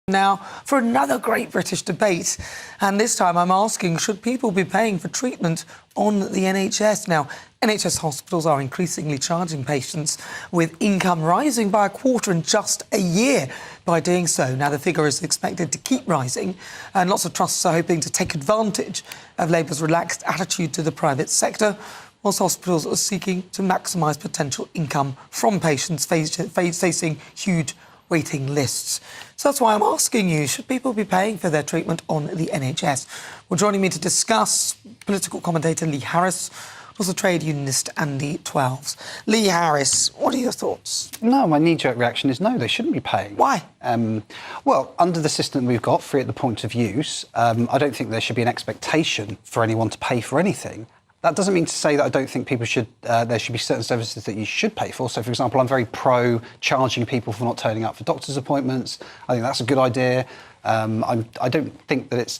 Now, for another great British debate, and this time I'm asking, should people be paying for treatment on the NHS? Now, NHS hospitals are increasingly charging patients, with income rising by a quarter in just a year by doing so. Now, the figure is expected to keep rising, and lots of trusts are hoping to take advantage of Labour's relaxed attitude to the private sector, whilst hospitals are seeking to maximise potential income from patients facing huge waiting lists. So that's why I'm asking you, should people be paying for their treatment on the NHS? Well, joining me to discuss, political commentator Lee Harris, also trade unionist Andy Twelves. Lee Harris, what are your thoughts? No, my knee-jerk reaction is no, they shouldn't be paying. Why? Well, under the system we've got, free at the point of use, I don't think there should be an expectation for anyone to pay for anything. That doesn't mean to say that I don't think people should. There should be certain services that you should pay for. So, for example, I'm very pro charging people for not turning up for doctor's appointments. I think that's a good idea. I don't think that it's,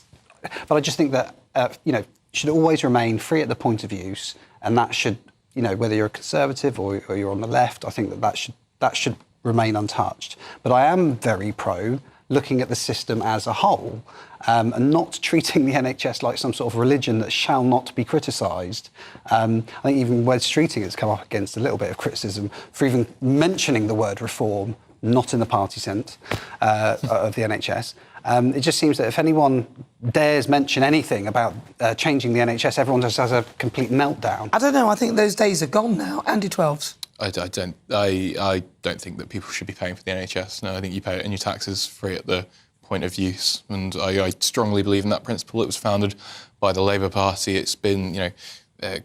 but I just think that it should always remain free at the point of use, and that should, whether you're a Conservative or you're on the left, I think that should remain untouched. But I am very pro looking at the system as a whole, and not treating the NHS like some sort of religion that shall not be criticised. I think even Wes Streeting has come up against a little bit of criticism for even mentioning the word reform, not in the party sense of the NHS. It just seems that if anyone dares mention anything about changing the NHS, everyone just has a complete meltdown. I don't know, I think those days are gone now. Andy Twelves. I don't think that people should be paying for the NHS. No, I think you pay it in your taxes free at the point of use, and I strongly believe in that principle. It was founded by the Labour Party. It's been,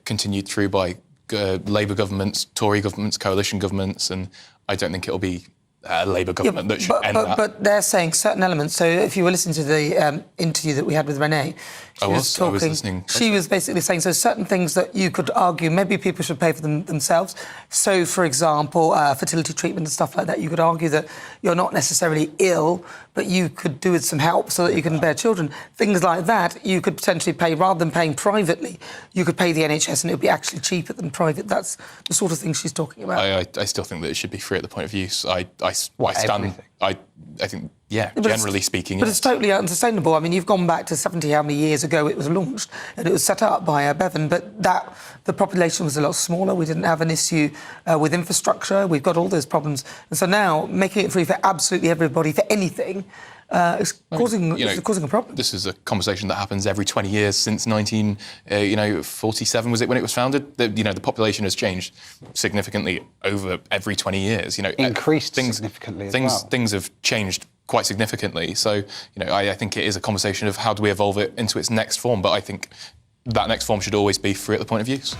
continued through by Labour governments, Tory governments, coalition governments, and I don't think it'll be a Labour government that should end that. But they're saying certain elements. So if you were listening to the interview that we had with Renee, I was listening. She was basically saying, so certain things that you could argue maybe people should pay for them themselves. So, for example, fertility treatment and stuff like that, you could argue that you're not necessarily ill, but you could do with some help so that you can bear children. Things like that, you could potentially pay, rather than paying privately, you could pay the NHS and it would be actually cheaper than private. That's the sort of thing she's talking about. I still think that it should be free at the point of use. I think, generally speaking, But it's totally unsustainable. I mean, you've gone back to 70 how many years ago it was launched, and it was set up by Bevan, but the population was a lot smaller. We didn't have an issue with infrastructure. We've got all those problems. And so now, making it free for absolutely everybody, for anything, is causing a problem. This is a conversation that happens every 20 years since 1947, was it, when it was founded? The population has changed significantly over every 20 years. Increased significantly as well. Things have changed quite significantly. So, I think it is a conversation of how do we evolve it into its next form. But I think that next form should always be free at the point of use.